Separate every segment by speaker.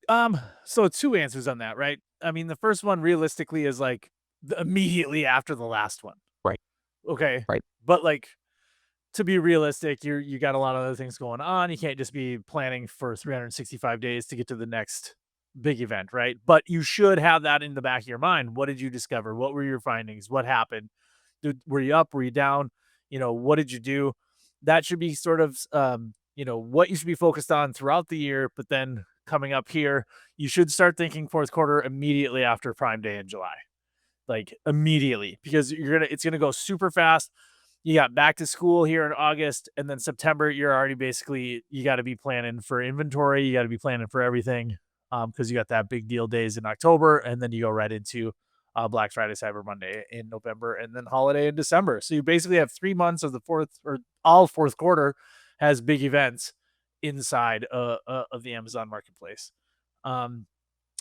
Speaker 1: So two answers on that, right? I mean, the first one realistically is like immediately after the last one.
Speaker 2: Right,
Speaker 1: Okay.
Speaker 2: right.
Speaker 1: But like to be realistic, you got a lot of other things going on. You can't just be planning for 365 days to get to the next big event, right? But you should have that in the back of your mind. What did you discover? What were your findings? What happened? Were you up? Were you down? What did you do? That should be sort of, what you should be focused on throughout the year. But then coming up here, you should start thinking fourth quarter immediately after Prime Day in July, like immediately, because it's gonna go super fast. You got back to school here in August, and then September, you're already basically you got to be planning for inventory. You got to be planning for everything, because you got that big deal days in October, and then you go right into Black Friday, Cyber Monday in November, and then holiday in December. So you basically have 3 months of the fourth or all fourth quarter has big events inside of the Amazon Marketplace. Um,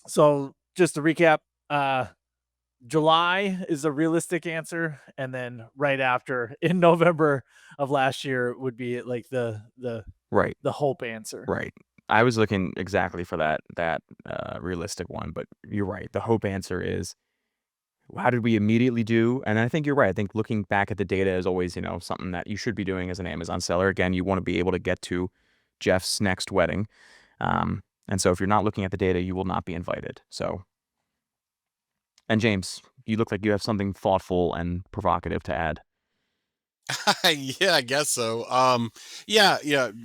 Speaker 1: so just to recap, July is a realistic answer, and then right after in November of last year would be like
Speaker 2: Right,
Speaker 1: the hope answer.
Speaker 2: right. I was looking exactly for that realistic one, but you're right. The hope answer is, how did we immediately do? And I think you're right. I think looking back at the data is always, something that you should be doing as an Amazon seller. Again, you want to be able to get to Jeff's next wedding. And so if you're not looking at the data, you will not be invited. So, and James, you look like you have something thoughtful and provocative to add.
Speaker 3: Yeah, I guess so. Yeah,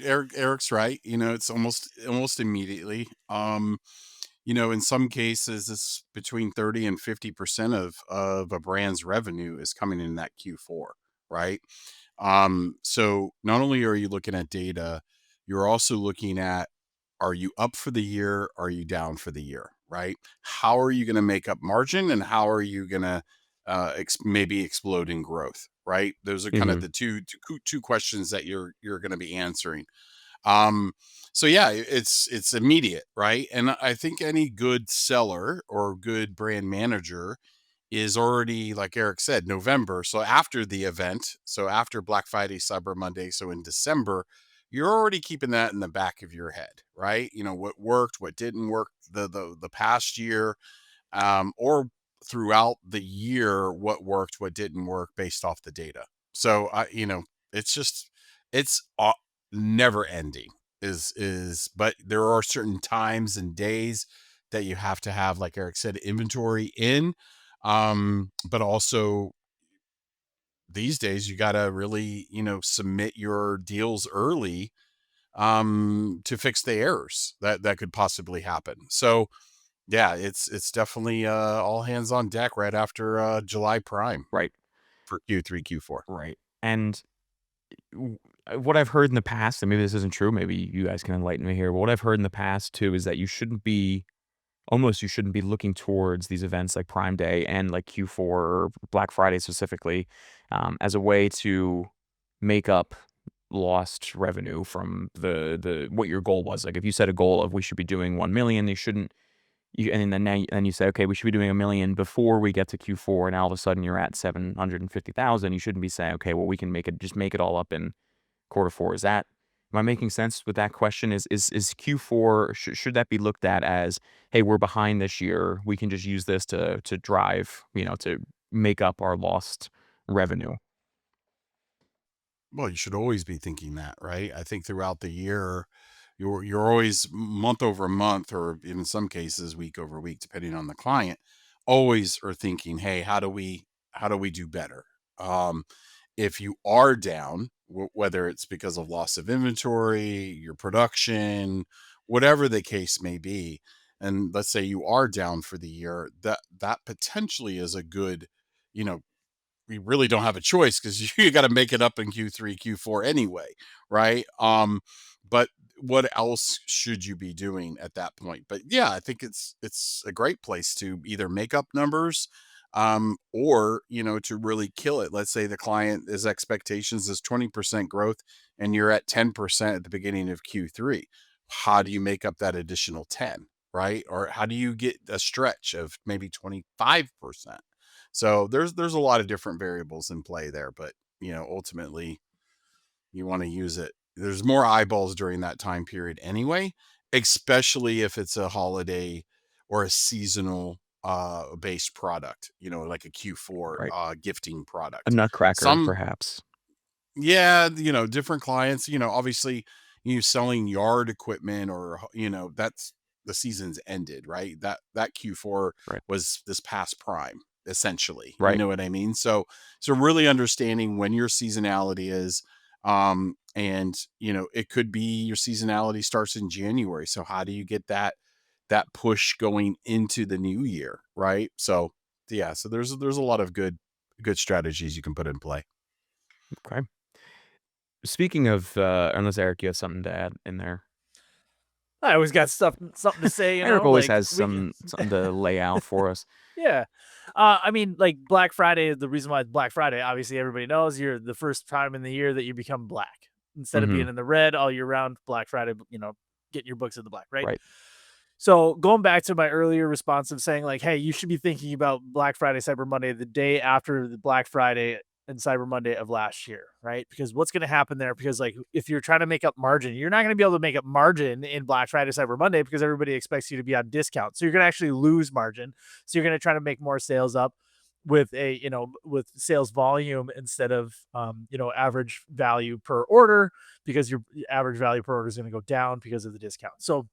Speaker 3: Eric's right. It's almost immediately. In some cases, it's between 30 and 50% of a brand's revenue is coming in that Q4, right? So not only are you looking at data, you're also looking at, are you up for the year? Are you down for the year? Right? How are you going to make up margin, and how are you going to maybe explode in growth? Right? Those are kind of
Speaker 2: Hmm.
Speaker 3: the two questions that you're going to be answering. Um, so yeah, it's immediate, right? And I think any good seller or good brand manager is already, like Eric said, November. So after the event, so after Black Friday, Cyber Monday, so in December, you're already keeping that in the back of your head, right? What worked, what didn't work the past year, or throughout the year, what worked, what didn't work based off the data. So it's just it's never ending. But there are certain times and days that you have to have, like Eric said, inventory in. But also these days you got to really, submit your deals early to fix the errors that could possibly happen. So yeah, it's definitely all hands on deck right after July Prime
Speaker 2: Right,
Speaker 3: for Q3, Q4.
Speaker 2: right. And what I've heard in the past, and maybe this isn't true, maybe you guys can enlighten me here, but what I've heard in the past too is that you shouldn't be looking towards these events like Prime Day and like Q4 or Black Friday specifically, as a way to make up lost revenue from the what your goal was. Like if you set a goal of we should be doing 1 million, they shouldn't. And then then you say, okay, we should be doing 1 million before we get to Q4, and all of a sudden you're at 750,000. You shouldn't be saying, okay, well we can make it all up in quarter four. Am I making sense with that question? Is Q4, should that be looked at as, hey, we're behind this year. We can just use this to drive, to make up our lost revenue.
Speaker 3: Well, you should always be thinking that, right? I think throughout the year, you're always month over month, or in some cases week over week, depending on the client, always are thinking, hey, how do we do better? If you are down, whether it's because of loss of inventory, your production, whatever the case may be, and let's say you are down for the year, that potentially is a good, you know, we really don't have a choice because you got to make it up in Q3, Q4 anyway, right? But what else should you be doing at that point? But yeah, I think it's a great place to either make up numbers, or to really kill it. Let's say the client, his expectations is 20% growth, and you're at 10% at the beginning of Q3. How do you make up that additional 10? Right? Or how do you get a stretch of maybe 25%? So there's a lot of different variables in play there, but ultimately you want to use it. There's more eyeballs during that time period anyway, especially if it's a holiday or a seasonal based product, like a Q4
Speaker 2: Right.
Speaker 3: gifting
Speaker 2: A
Speaker 3: product.
Speaker 2: nutcracker,
Speaker 3: Some
Speaker 2: perhaps.
Speaker 3: Yeah, different clients, obviously you selling yard equipment or that's the season's ended, right? That Q4
Speaker 2: Right.
Speaker 3: was this past prime essentially. You
Speaker 2: Right.
Speaker 3: know what I mean? So really understanding when your seasonality is and it could be your seasonality starts in January. So how do you get that push going into the new year, right? So yeah, so there's a lot of good strategies you can put in play.
Speaker 2: Okay. Speaking of, unless Eric, you have something to add in there.
Speaker 1: I always got something to say,
Speaker 2: Eric always
Speaker 1: like
Speaker 2: has
Speaker 1: we can.
Speaker 2: something to lay out for us.
Speaker 1: Yeah. I mean, like Black Friday, the reason why it's Black Friday, obviously everybody knows you're the first time in the year that you become black. Instead of being
Speaker 2: Mhm.
Speaker 1: in the red all year round, Black Friday, getting your books in the black, right?
Speaker 2: Right.
Speaker 1: So going back to my earlier response of saying like, hey, you should be thinking about Black Friday, Cyber Monday, the day after the Black Friday and Cyber Monday of last year, right? Because what's going to happen there? Because like if you're trying to make up margin, you're not going to be able to make up margin in Black Friday, Cyber Monday because everybody expects you to be on discount. So you're going to actually lose margin. So you're going to try to make more sales up with with sales volume instead of average value per order, because your average value per order is going to go down because of the discount. So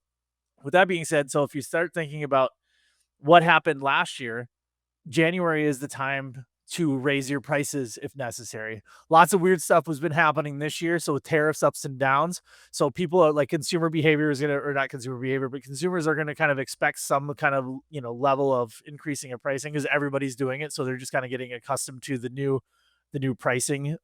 Speaker 1: with that being said, so if you start thinking about what happened last year, January is the time to raise your prices if necessary. Lots of weird stuff has been happening this year. So with tariffs ups and downs. So people are like consumer behavior is gonna, or not consumer behavior, but consumers are gonna kind of expect some kind of level of increasing of pricing because everybody's doing it. So they're just kind of getting accustomed to the new pricing